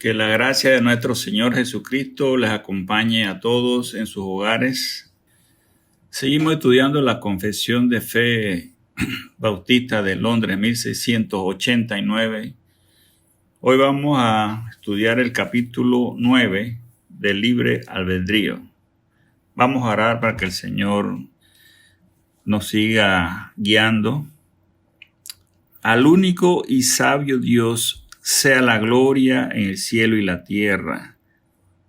Que la gracia de nuestro Señor Jesucristo les acompañe a todos en sus hogares. Seguimos estudiando la Confesión de Fe Bautista de Londres, 1689. Hoy vamos a estudiar el capítulo 9 del Libre Albedrío. Vamos a orar para que el Señor nos siga guiando. Al único y sabio Dios sea la gloria en el cielo y la tierra.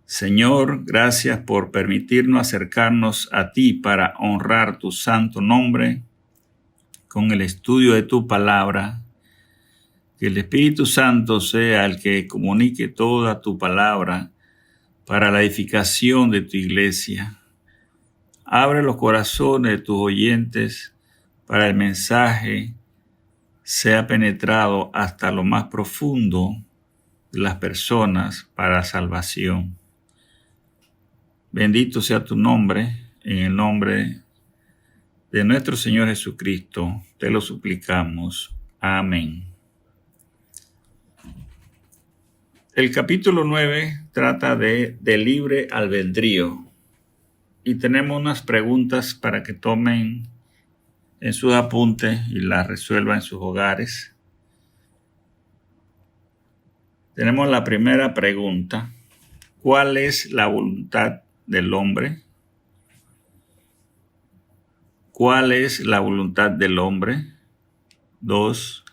Señor, gracias por permitirnos acercarnos a ti para honrar tu santo nombre con el estudio de tu palabra. Que el Espíritu Santo sea el que comunique toda tu palabra para la edificación de tu iglesia. Abre los corazones de tus oyentes para el mensaje sea penetrado hasta lo más profundo de las personas para salvación. Bendito sea tu nombre, en el nombre de nuestro Señor Jesucristo, te lo suplicamos. Amén. El capítulo 9 trata de libre albedrío y tenemos unas preguntas para que tomen en sus apuntes y las resuelvan en sus hogares. Tenemos la primera pregunta. ¿Cuál es la voluntad del hombre? ¿Cuál es la voluntad del hombre? 2.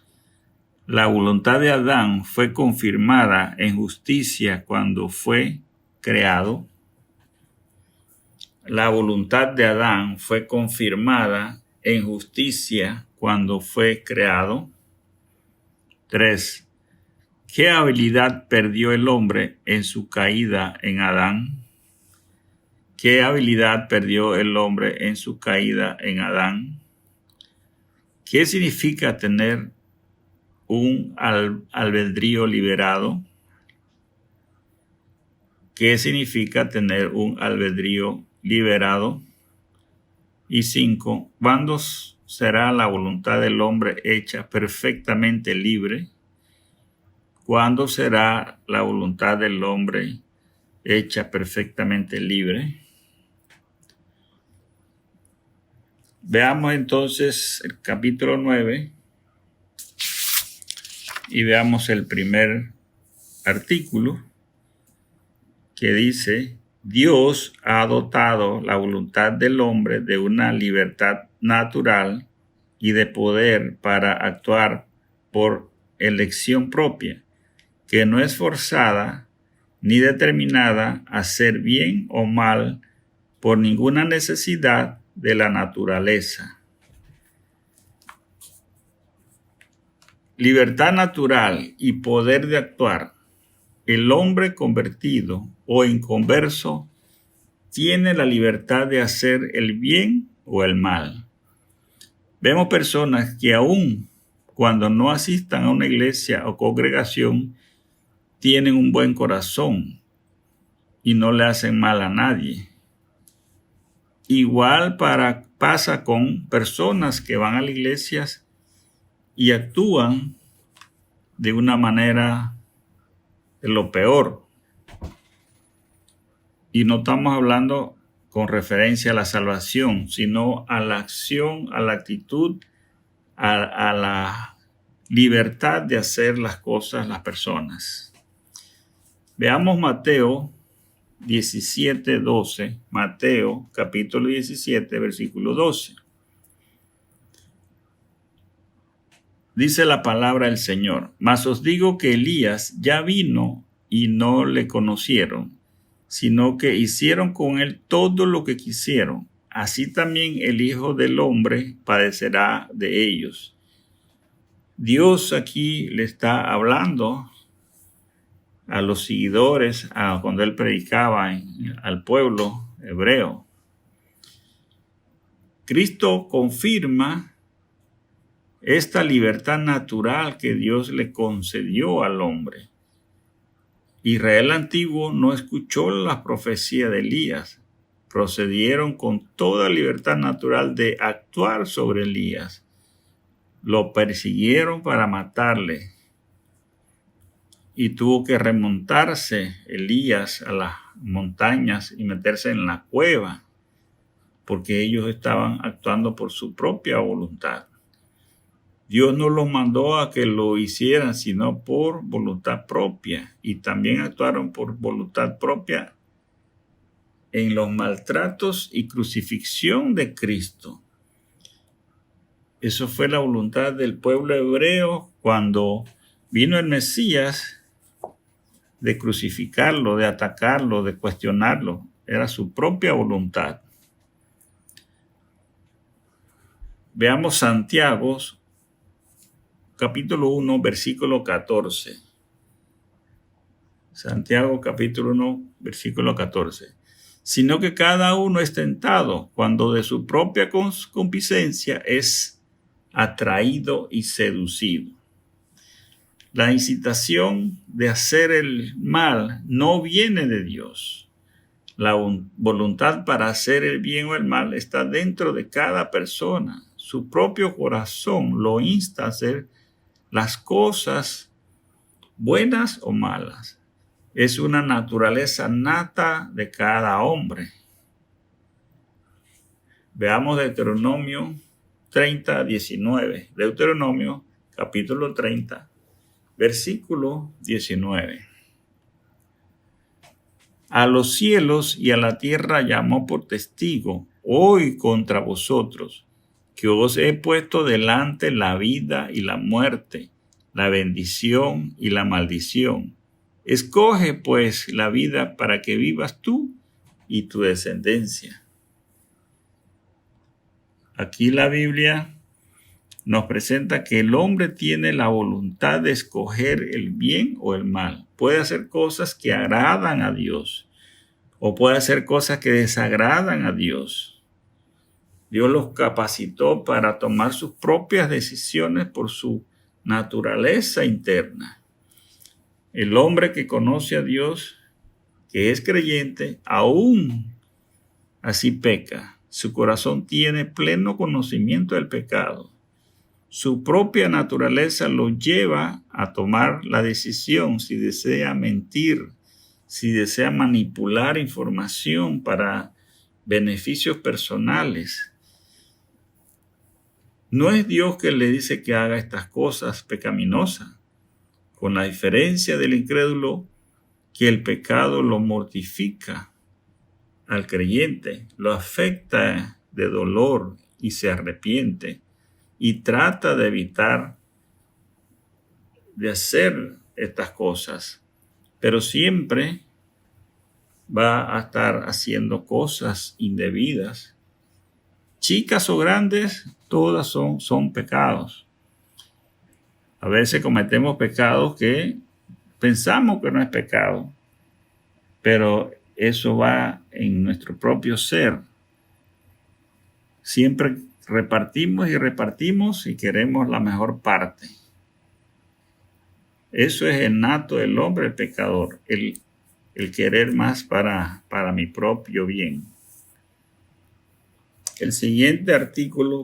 La voluntad de Adán fue confirmada en justicia cuando fue creado. La voluntad de Adán fue confirmada en justicia cuando fue creado. 3. ¿Qué habilidad perdió el hombre en su caída en Adán? ¿Qué habilidad perdió el hombre en su caída en Adán? ¿Qué significa tener un albedrío liberado? ¿Qué significa tener un albedrío liberado? Y 5. ¿Cuándo será la voluntad del hombre hecha perfectamente libre? ¿Cuándo será la voluntad del hombre hecha perfectamente libre? Veamos entonces el capítulo 9 y veamos el primer artículo que dice: Dios ha dotado la voluntad del hombre de una libertad natural y de poder para actuar por elección propia, que no es forzada ni determinada a hacer bien o mal por ninguna necesidad de la naturaleza. Libertad natural y poder de actuar. El hombre convertido o inconverso tiene la libertad de hacer el bien o el mal. Vemos personas que aun cuando no asistan a una iglesia o congregación, tienen un buen corazón y no le hacen mal a nadie. Igual pasa con personas que van a las iglesias y actúan de una manera de lo peor. Y no estamos hablando con referencia a la salvación, sino a la acción, a la actitud, a la libertad de hacer las cosas las personas. Veamos Mateo 17:12. Mateo capítulo 17, versículo 12. Dice la palabra del Señor: Mas os digo que Elías ya vino y no le conocieron, sino que hicieron con él todo lo que quisieron. Así también el Hijo del Hombre padecerá de ellos. Dios aquí le está hablando a los seguidores cuando él predicaba al pueblo hebreo. Cristo confirma esta libertad natural que Dios le concedió al hombre. Israel antiguo no escuchó las profecías de Elías. Procedieron con toda libertad natural de actuar sobre Elías. Lo persiguieron para matarle. y tuvo que remontarse Elías a las montañas y meterse en la cueva, porque ellos estaban actuando por su propia voluntad. Dios no los mandó a que lo hicieran, sino por voluntad propia, y también actuaron por voluntad propia en los maltratos y crucifixión de Cristo. Eso fue la voluntad del pueblo hebreo cuando vino el Mesías, de crucificarlo, de atacarlo, de cuestionarlo. Era su propia voluntad. Veamos Santiago, capítulo 1, versículo 14. Santiago, capítulo 1, versículo 14. Sino que cada uno es tentado cuando de su propia concupiscencia es atraído y seducido. La incitación de hacer el mal no viene de Dios. La voluntad para hacer el bien o el mal está dentro de cada persona. Su propio corazón lo insta a hacer las cosas buenas o malas. Es una naturaleza nata de cada hombre. Veamos Deuteronomio 30, 19. Deuteronomio capítulo 30, versículo 19. A los cielos y a la tierra llamó por testigo hoy contra vosotros, que os he puesto delante la vida y la muerte, la bendición y la maldición. Escoge pues la vida para que vivas tú y tu descendencia. Aquí la Biblia nos presenta que el hombre tiene la voluntad de escoger el bien o el mal. Puede hacer cosas que agradan a Dios o puede hacer cosas que desagradan a Dios. Dios los capacitó para tomar sus propias decisiones por su naturaleza interna. El hombre que conoce a Dios, que es creyente, aún así peca. Su corazón tiene pleno conocimiento del pecado. Su propia naturaleza lo lleva a tomar la decisión si desea mentir, si desea manipular información para beneficios personales. No es Dios que le dice que haga estas cosas pecaminosas, con la diferencia del incrédulo que el pecado lo mortifica al creyente, lo afecta de dolor y se arrepiente y trata de evitar de hacer estas cosas, pero siempre va a estar haciendo cosas indebidas. Chicas o grandes, todas son pecados. A veces cometemos pecados que pensamos que no es pecado, pero eso va en nuestro propio ser. Siempre repartimos y queremos la mejor parte. Eso es el nato del hombre, el pecador, el querer más para mi propio bien. El siguiente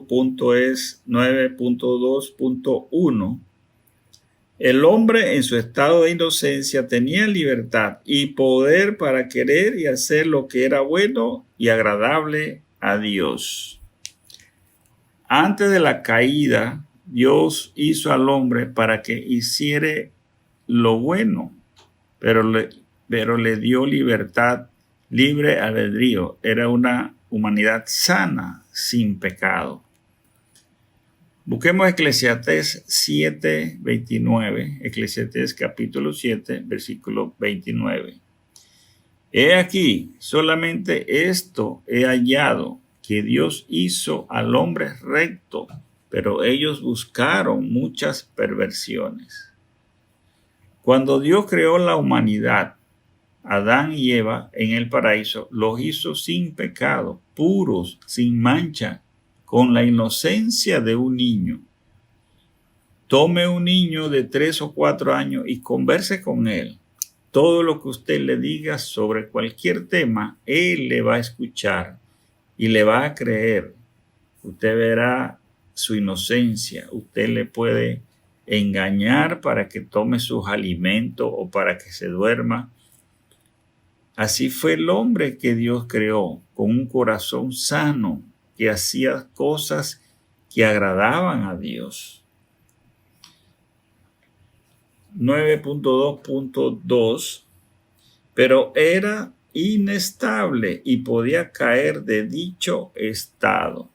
punto es 9.2.1. El hombre en su estado de inocencia tenía libertad y poder para querer y hacer lo que era bueno y agradable a Dios. Antes de la caída, Dios hizo al hombre para que hiciera lo bueno, pero le dio libertad, libre albedrío. Era una humanidad sana, sin pecado. Busquemos Eclesiastés 7:29, Eclesiastés capítulo 7, versículo 29. He aquí, solamente esto he hallado, que Dios hizo al hombre recto, pero ellos buscaron muchas perversiones. Cuando Dios creó la humanidad, Adán y Eva en el paraíso, los hizo sin pecado, puros, sin mancha, con la inocencia de un niño. Tome un niño de 3 o 4 años y converse con él. Todo lo que usted le diga sobre cualquier tema, él le va a escuchar y le va a creer. Usted verá su inocencia. Usted le puede engañar para que tome sus alimentos o para que se duerma. Así fue el hombre que Dios creó, con un corazón sano, que hacía cosas que agradaban a Dios. 9.2.2 Pero era inestable y podía caer de dicho estado.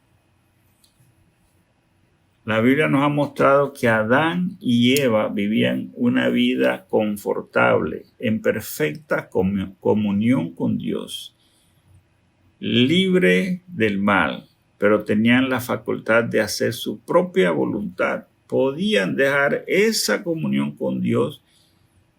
La Biblia nos ha mostrado que Adán y Eva vivían una vida confortable, en perfecta comunión con Dios, libre del mal, pero tenían la facultad de hacer su propia voluntad. Podían dejar esa comunión con Dios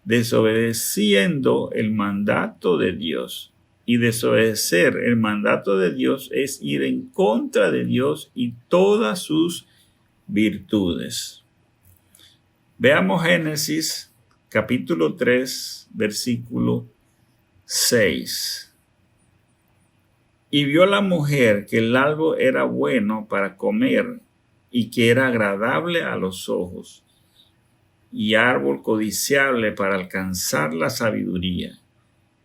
desobedeciendo el mandato de Dios. Y desobedecer el mandato de Dios es ir en contra de Dios y todas sus virtudes. Veamos Génesis capítulo 3, versículo 6. Y vio la mujer que el árbol era bueno para comer y que era agradable a los ojos, y árbol codiciable para alcanzar la sabiduría.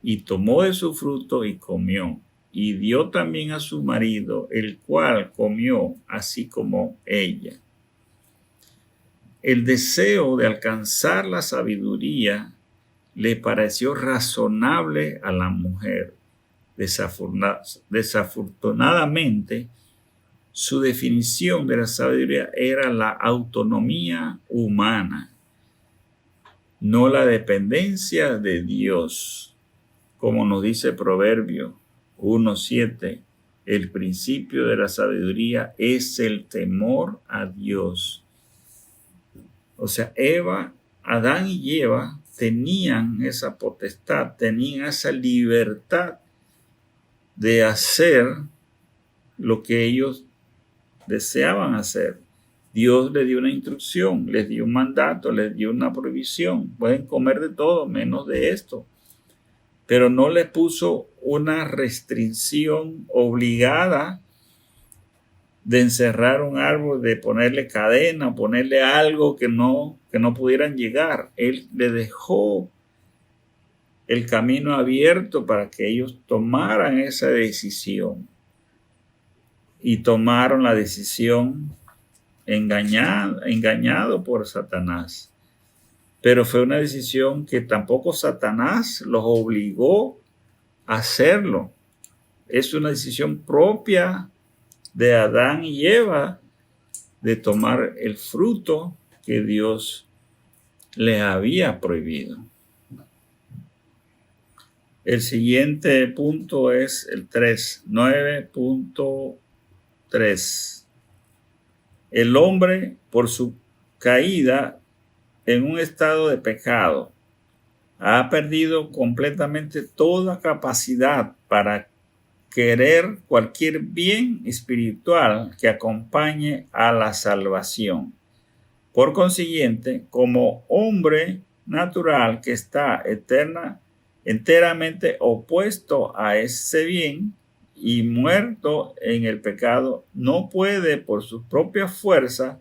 Y tomó de su fruto y comió, y dio también a su marido, el cual comió así como ella. El deseo de alcanzar la sabiduría le pareció razonable a la mujer. Desafortunadamente, su definición de la sabiduría era la autonomía humana, no la dependencia de Dios. Como nos dice Proverbio 1:7, el principio de la sabiduría es el temor a Dios. O sea, Adán y Eva tenían esa potestad, tenían esa libertad de hacer lo que ellos deseaban hacer. Dios les dio una instrucción, les dio un mandato, les dio una prohibición. Pueden comer de todo menos de esto. Pero no les puso una restricción obligada de encerrar un árbol, de ponerle cadena, ponerle algo que no pudieran llegar. Él le dejó el camino abierto para que ellos tomaran esa decisión. Y tomaron la decisión engañado por Satanás. Pero fue una decisión que tampoco Satanás los obligó a hacerlo. Es una decisión propia de Adán y Eva de tomar el fruto que Dios les había prohibido. El siguiente punto es el 3, 9.3. El hombre, por su caída en un estado de pecado, ha perdido completamente toda capacidad para querer cualquier bien espiritual que acompañe a la salvación. Por consiguiente, como hombre natural que está enteramente opuesto a ese bien y muerto en el pecado, no puede por su propia fuerza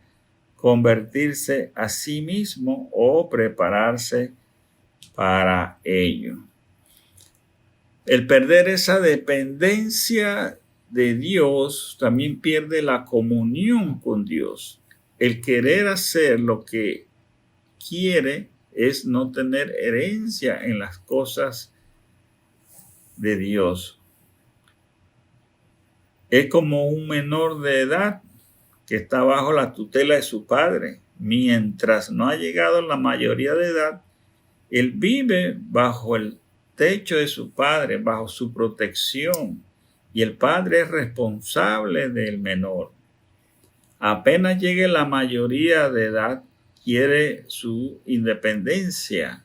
convertirse a sí mismo o prepararse para ello. El perder esa dependencia de Dios también pierde la comunión con Dios. El querer hacer lo que quiere es no tener herencia en las cosas de Dios. Es como un menor de edad que está bajo la tutela de su padre. Mientras no ha llegado a la mayoría de edad, él vive bajo el techo de su padre, bajo su protección, y el padre es responsable del menor. Apenas llegue la mayoría de edad, quiere su independencia.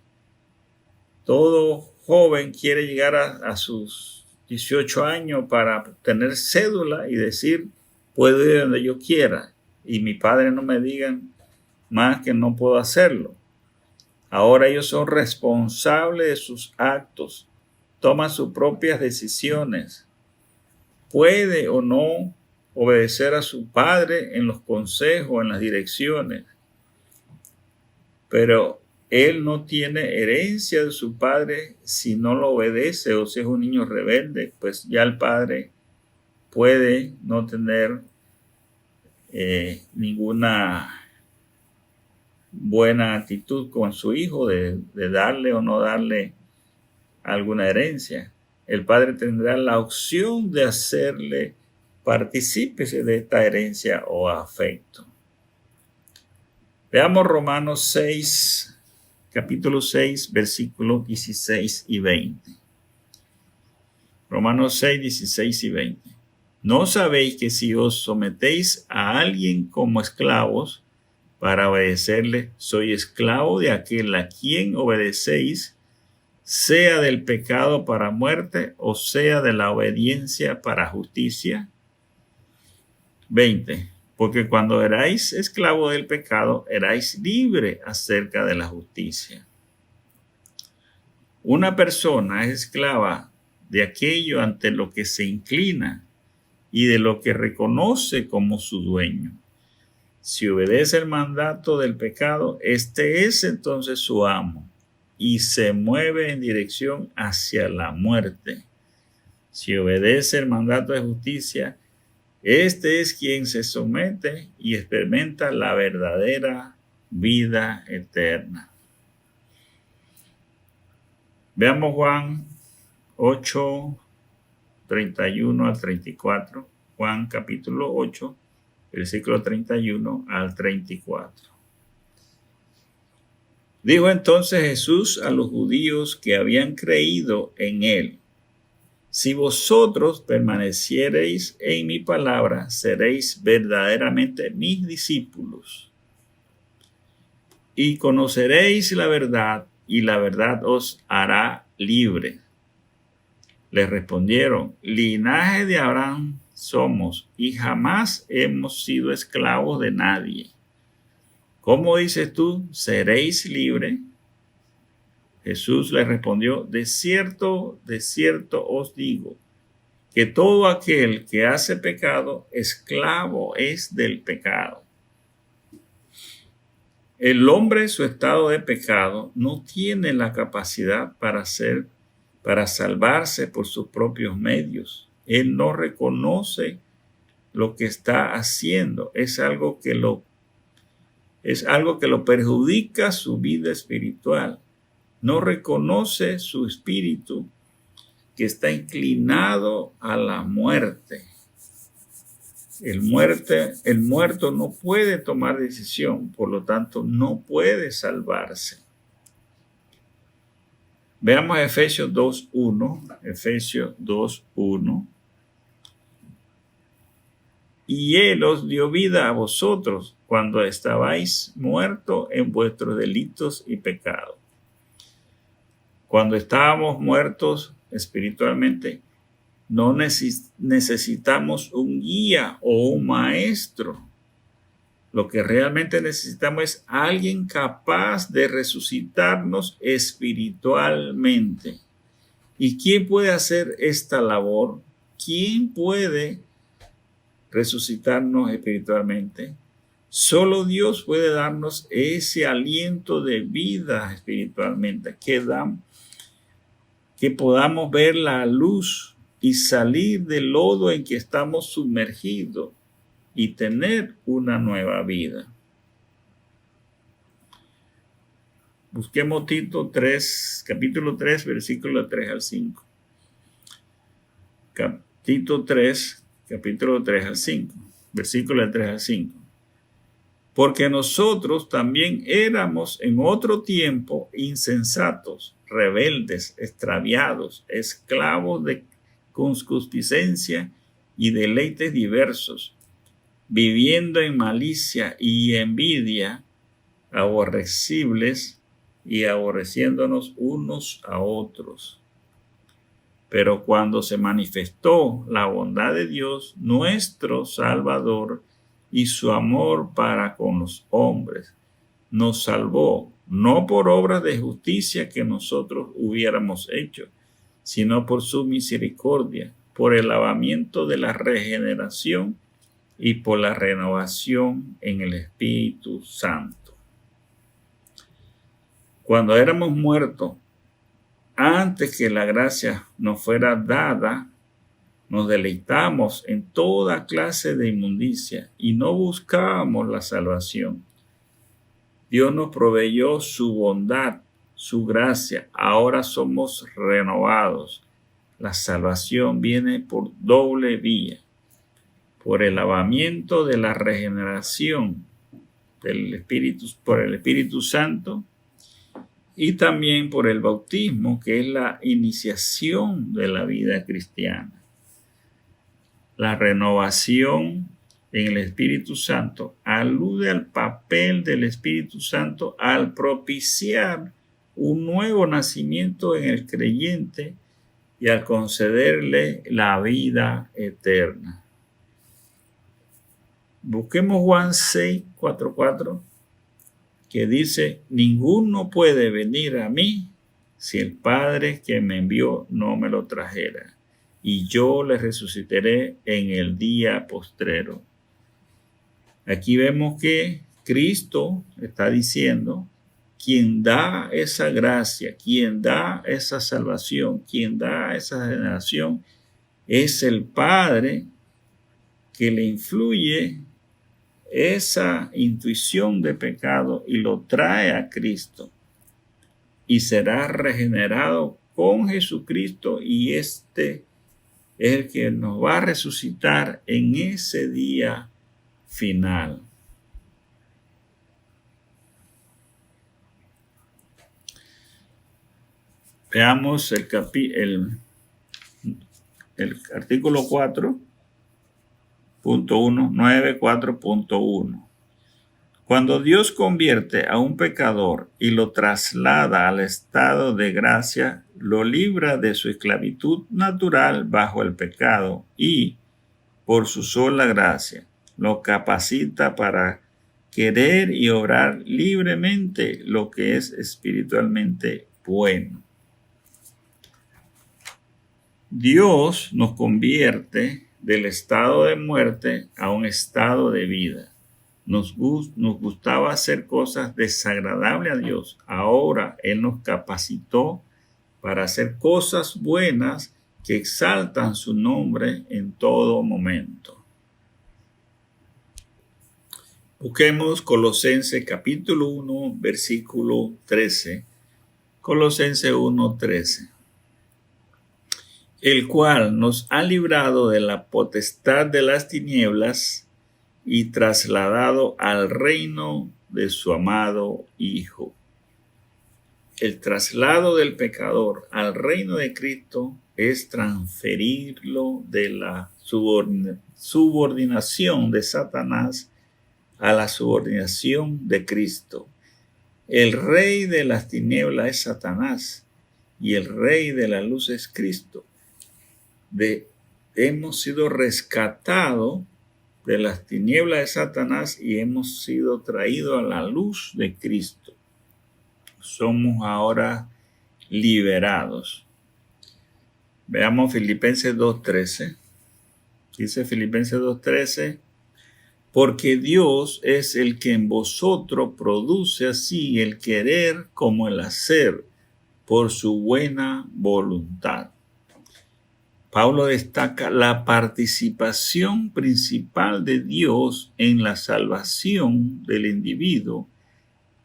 Todo joven quiere llegar a sus 18 años para tener cédula y decir, puedo ir donde yo quiera, y mi padre no me digan más que no puedo hacerlo. Ahora ellos son responsables de sus actos, toman sus propias decisiones. Puede o no obedecer a su padre en los consejos, en las direcciones. pero él no tiene herencia de su padre si no lo obedece o si es un niño rebelde, pues ya el padre puede no tener ninguna buena actitud con su hijo de darle o no darle alguna herencia. El padre tendrá la opción de hacerle partícipe de esta herencia o afecto. Veamos Romanos 6, capítulo 6, versículos 16 y 20. Romanos 6, 16 y 20. ¿No sabéis que si os sometéis a alguien como esclavos para obedecerle, soy esclavo de aquel a quien obedecéis, sea del pecado para muerte o sea de la obediencia para justicia? 20. Porque cuando erais esclavo del pecado, erais libre acerca de la justicia. Una persona es esclava de aquello ante lo que se inclina y de lo que reconoce como su dueño. Si obedece el mandato del pecado, este es entonces su amo y se mueve en dirección hacia la muerte. Si obedece el mandato de justicia, este es quien se somete y experimenta la verdadera vida eterna. Veamos Juan 8, 31 al 34. Juan capítulo 8, versículo 31 al 34. Dijo entonces Jesús a los judíos que habían creído en él: si vosotros permaneciereis en mi palabra, seréis verdaderamente mis discípulos, y conoceréis la verdad, y la verdad os hará libre. Les respondieron: linaje de Abraham somos, y jamás hemos sido esclavos de nadie. ¿Cómo dices tú, seréis libres? Jesús les respondió: de cierto os digo, que todo aquel que hace pecado, esclavo es del pecado. El hombre en su estado de pecado no tiene la capacidad para salvarse por sus propios medios. Él no reconoce lo que está haciendo. Es algo que lo perjudica su vida espiritual. No reconoce su espíritu que está inclinado a la muerte. El muerto no puede tomar decisión, por lo tanto no puede salvarse. Veamos Efesios 2:1. Efesios 2:1. Y Él os dio vida a vosotros cuando estabais muertos en vuestros delitos y pecados. Cuando estábamos muertos espiritualmente, no necesitamos un guía o un maestro. Lo que realmente necesitamos es alguien capaz de resucitarnos espiritualmente. ¿Y quién puede hacer esta labor? ¿Quién puede resucitarnos espiritualmente? Solo Dios puede darnos ese aliento de vida espiritualmente, que podamos ver la luz y salir del lodo en que estamos sumergidos y tener una nueva vida. Busquemos Tito 3, capítulo 3, versículo 3 al 5. Tito 3, capítulo 3 al 5, versículo 3 al 5. Porque nosotros también éramos en otro tiempo insensatos, rebeldes, extraviados, esclavos de concupiscencia y deleites diversos, viviendo en malicia y envidia, aborrecibles y aborreciéndonos unos a otros. Pero cuando se manifestó la bondad de Dios, nuestro Salvador, y su amor para con los hombres, nos salvó, no por obras de justicia que nosotros hubiéramos hecho, sino por su misericordia, por el lavamiento de la regeneración y por la renovación en el Espíritu Santo. Cuando éramos muertos, antes que la gracia nos fuera dada, nos deleitamos en toda clase de inmundicia y no buscábamos la salvación. Dios nos proveyó su bondad, su gracia. Ahora somos renovados. La salvación viene por doble vía, por el lavamiento de la regeneración por el Espíritu Santo, y también por el bautismo, que es la iniciación de la vida cristiana. La renovación en el Espíritu Santo alude al papel del Espíritu Santo al propiciar un nuevo nacimiento en el creyente y al concederle la vida eterna. Busquemos Juan 6:4, que dice: ninguno puede venir a mí si el Padre que me envió no me lo trajera, y yo le resucitaré en el día postrero. Aquí vemos que Cristo está diciendo: quien da esa gracia, quien da esa salvación, quien da esa generación, es el Padre que le influye esa intuición de pecado y lo trae a Cristo, y será regenerado con Jesucristo, y este es el que nos va a resucitar en ese día final. Veamos el artículo 4.1, 9.4.1. Cuando Dios convierte a un pecador y lo traslada al estado de gracia, lo libra de su esclavitud natural bajo el pecado y, por su sola gracia, lo capacita para querer y obrar libremente lo que es espiritualmente bueno. Dios nos convierte del estado de muerte a un estado de vida. Nos gustaba hacer cosas desagradables a Dios. Ahora Él nos capacitó para hacer cosas buenas que exaltan su nombre en todo momento. Busquemos Colosenses capítulo 1, versículo 13. Colosenses 1:13. El cual nos ha librado de la potestad de las tinieblas y trasladado al reino de su amado Hijo. El traslado del pecador al reino de Cristo es transferirlo de la subordinación de Satanás a la subordinación de Cristo. El rey de las tinieblas es Satanás y el rey de la luz es Cristo. Hemos sido rescatados de las tinieblas de Satanás y hemos sido traídos a la luz de Cristo. Somos ahora liberados. Veamos Filipenses 2:13. Dice Filipenses 2:13: porque Dios es el que en vosotros produce así el querer como el hacer por su buena voluntad. Pablo destaca la participación principal de Dios en la salvación del individuo,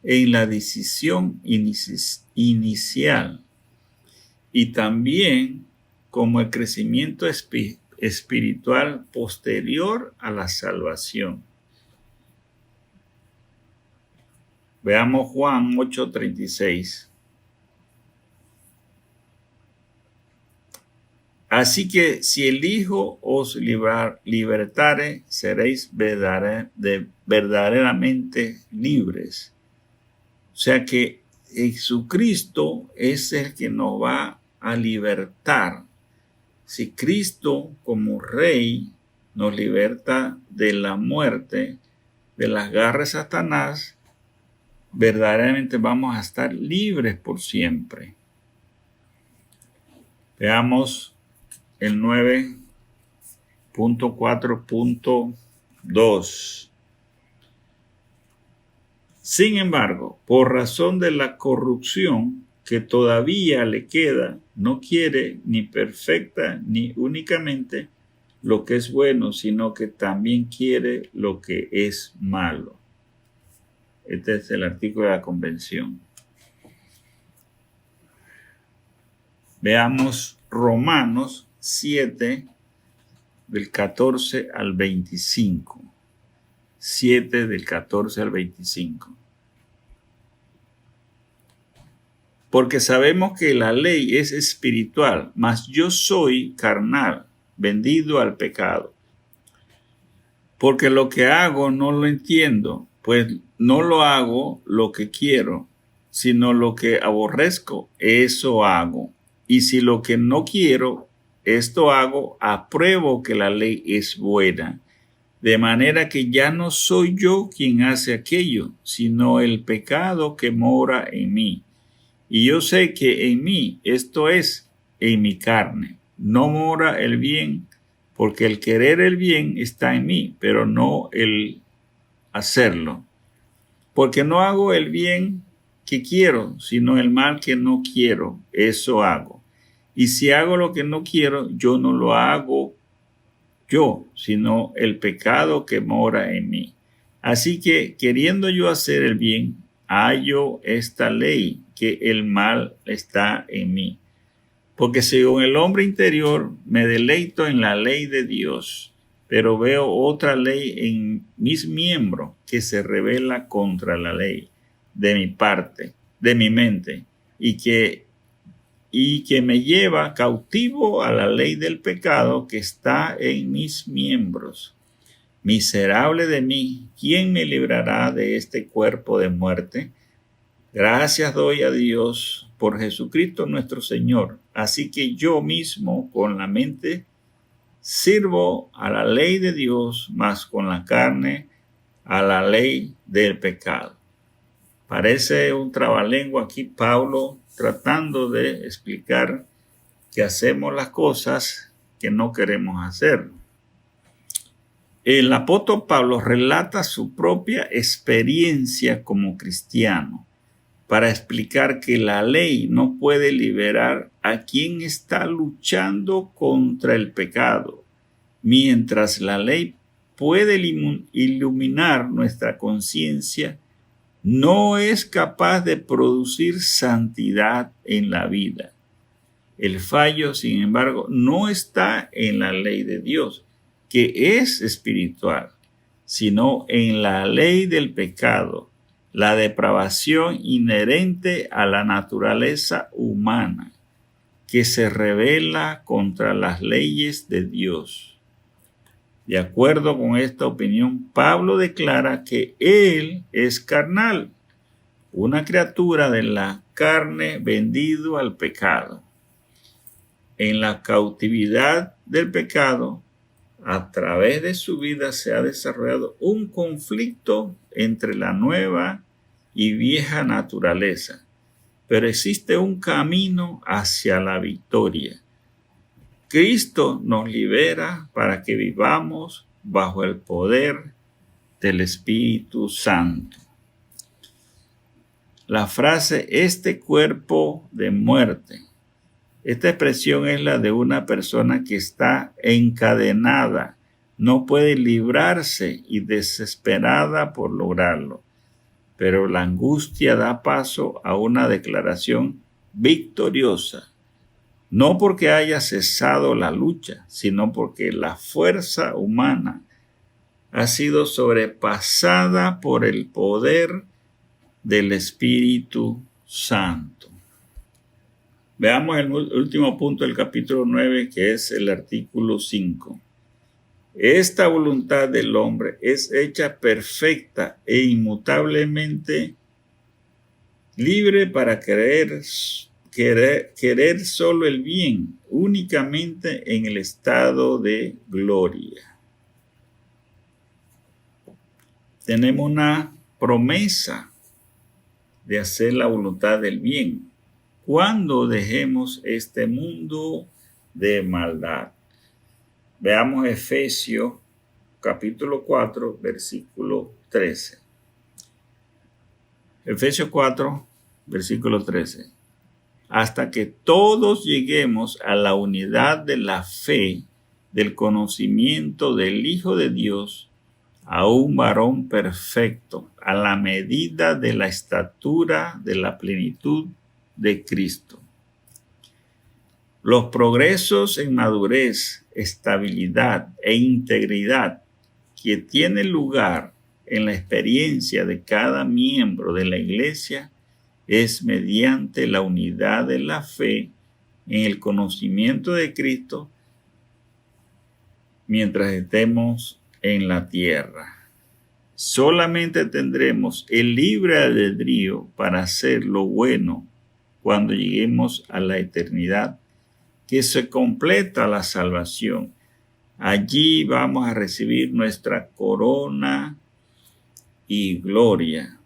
en la decisión inicial, y también como el crecimiento espiritual posterior a la salvación. Veamos Juan 8:36. Así que si el Hijo os libertare, seréis verdaderamente libres. O sea que Jesucristo es el que nos va a libertar. Si Cristo como Rey nos liberta de la muerte, de las garras de Satanás, verdaderamente vamos a estar libres por siempre. Veamos el 9.4.2. Sin embargo, por razón de la corrupción que todavía le queda, no quiere ni perfecta ni únicamente lo que es bueno, sino que también quiere lo que es malo. Este es el artículo de la convención. Veamos Romanos 7, del 14 al 25. 7 del 14 al 25. Porque sabemos que la ley es espiritual, mas yo soy carnal, vendido al pecado. Porque lo que hago no lo entiendo, pues no lo hago lo que quiero, sino lo que aborrezco, eso hago. Y si lo que no quiero, esto hago, apruebo que la ley es buena. De manera que ya no soy yo quien hace aquello, sino el pecado que mora en mí. Y yo sé que en mí, esto es, en mi carne, no mora el bien, porque el querer el bien está en mí, pero no el hacerlo. Porque no hago el bien que quiero, sino el mal que no quiero, eso hago. Y si hago lo que no quiero, yo no lo hago yo, sino el pecado que mora en mí. Así que, queriendo yo hacer el bien, hallo esta ley, que el mal está en mí. Porque según el hombre interior, me deleito en la ley de Dios, pero veo otra ley en mis miembros que se rebela contra la ley de mi parte, de mi mente, y que me lleva cautivo a la ley del pecado que está en mis miembros. Miserable de mí, ¿quién me librará de este cuerpo de muerte? Gracias doy a Dios por Jesucristo nuestro Señor. Así que yo mismo con la mente sirvo a la ley de Dios, mas con la carne a la ley del pecado. Parece un trabalengua aquí Pablo tratando de explicar que hacemos las cosas que no queremos hacer. El apóstol Pablo relata su propia experiencia como cristiano para explicar que la ley no puede liberar a quien está luchando contra el pecado, mientras la ley puede iluminar nuestra conciencia, no es capaz de producir santidad en la vida. El fallo, sin embargo, no está en la ley de Dios, que es espiritual, sino en la ley del pecado, la depravación inherente a la naturaleza humana, que se rebela contra las leyes de Dios. De acuerdo con esta opinión, Pablo declara que él es carnal, una criatura de la carne vendido al pecado. En la cautividad del pecado, a través de su vida se ha desarrollado un conflicto entre la nueva y vieja naturaleza, pero existe un camino hacia la victoria. Cristo nos libera para que vivamos bajo el poder del Espíritu Santo. La frase "este cuerpo de muerte", esta expresión es la de una persona que está encadenada, no puede librarse y desesperada por lograrlo. Pero la angustia da paso a una declaración victoriosa, no porque haya cesado la lucha, sino porque la fuerza humana ha sido sobrepasada por el poder del Espíritu Santo. Veamos el último punto del capítulo 9, que es el artículo 5. Esta voluntad del hombre es hecha perfecta e inmutablemente libre para querer solo el bien, únicamente en el estado de gloria. Tenemos una promesa de hacer la voluntad del bien cuando dejemos este mundo de maldad. Veamos Efesios capítulo 4, versículo 13. Efesios 4, versículo 13. Hasta que todos lleguemos a la unidad de la fe, del conocimiento del Hijo de Dios, a un varón perfecto, a la medida de la estatura de la plenitud de Cristo. Los progresos en madurez, estabilidad e integridad que tienen lugar en la experiencia de cada miembro de la Iglesia es mediante la unidad de la fe en el conocimiento de Cristo mientras estemos en la tierra. Solamente tendremos el libre albedrío para hacer lo bueno cuando lleguemos a la eternidad, que se completa la salvación. Allí vamos a recibir nuestra corona y gloria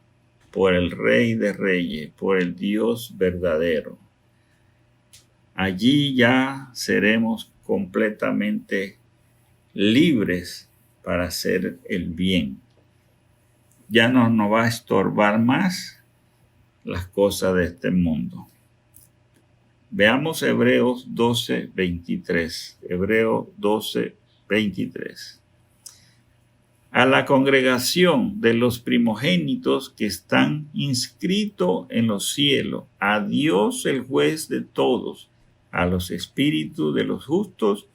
por el Rey de Reyes, por el Dios verdadero. Allí ya seremos completamente libres para hacer el bien. Ya no nos va a estorbar más las cosas de este mundo. Veamos Hebreos 12, 23. Hebreos 12, 23. A la congregación de los primogénitos que están inscritos en los cielos, a Dios el juez de todos, a los espíritus de los justos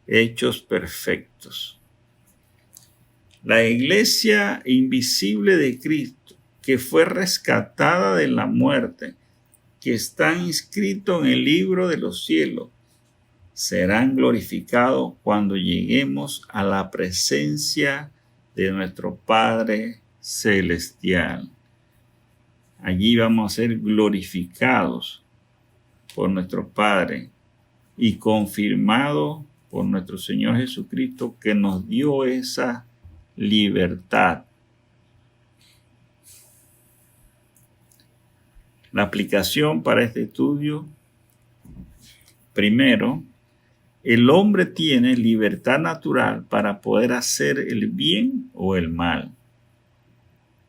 hechos perfectos. La iglesia invisible de Cristo, que fue rescatada de la muerte, que está inscrito en el libro de los cielos, serán glorificados cuando lleguemos a la presencia de nuestro Padre Celestial. Allí vamos a ser glorificados por nuestro Padre y confirmados por nuestro Señor Jesucristo, que nos dio esa libertad. La aplicación para este estudio: primero, el hombre tiene libertad natural para poder hacer el bien o el mal.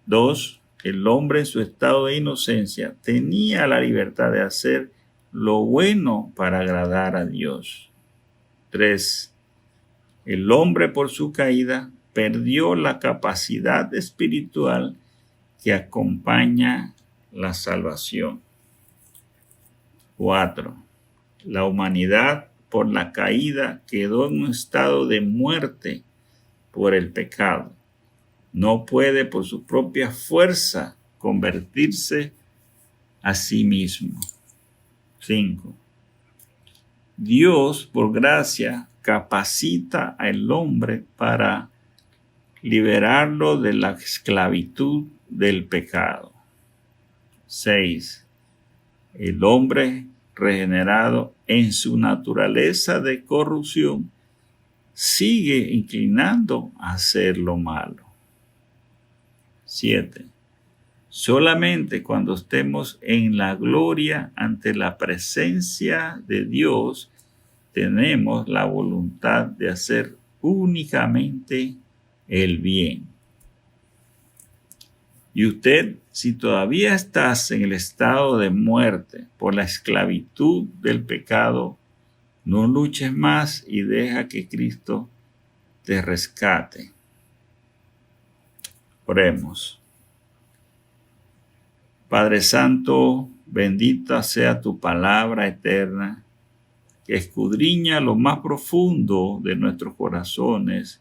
2. El hombre en su estado de inocencia tenía la libertad de hacer lo bueno para agradar a Dios. 3. El hombre por su caída perdió la capacidad espiritual que acompaña la salvación. 4. La humanidad por la caída quedó en un estado de muerte por el pecado. No puede por su propia fuerza convertirse a sí mismo. 5. Dios, por gracia, capacita al hombre para liberarlo de la esclavitud del pecado. 6. El hombre regenerado en su naturaleza de corrupción sigue inclinando a hacer lo malo. 7. Solamente cuando estemos en la gloria ante la presencia de Dios, tenemos la voluntad de hacer únicamente el bien. Y usted, si todavía estás en el estado de muerte por la esclavitud del pecado, no luches más y deja que Cristo te rescate. Oremos. Padre Santo, bendita sea tu palabra eterna, que escudriña lo más profundo de nuestros corazones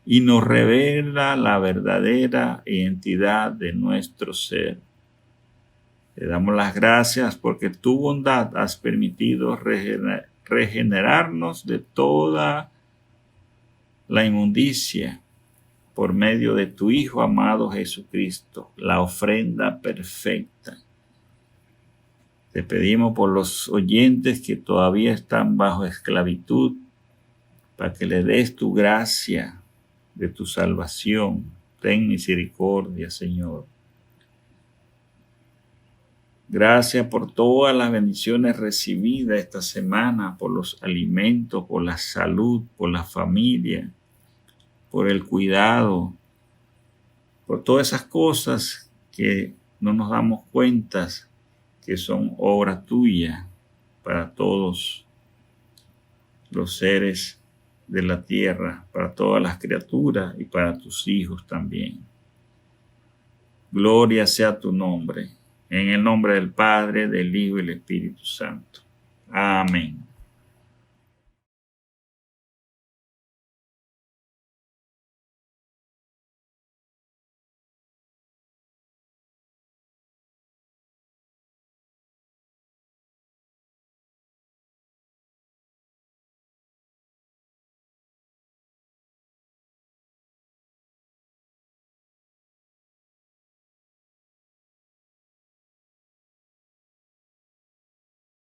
y nos revela la verdadera identidad de nuestro ser. Te damos las gracias porque tu bondad has permitido regenerarnos de toda la inmundicia por medio de tu Hijo amado Jesucristo, la ofrenda perfecta. Te pedimos por los oyentes que todavía están bajo esclavitud, para que le des tu gracia de tu salvación. Ten misericordia, Señor. Gracias por todas las bendiciones recibidas esta semana, por los alimentos, por la salud, por la familia, por el cuidado, por todas esas cosas que no nos damos cuenta que son obra tuya para todos los seres de la tierra, para todas las criaturas y para tus hijos también. Gloria sea tu nombre, en el nombre del Padre, del Hijo y del Espíritu Santo. Amén.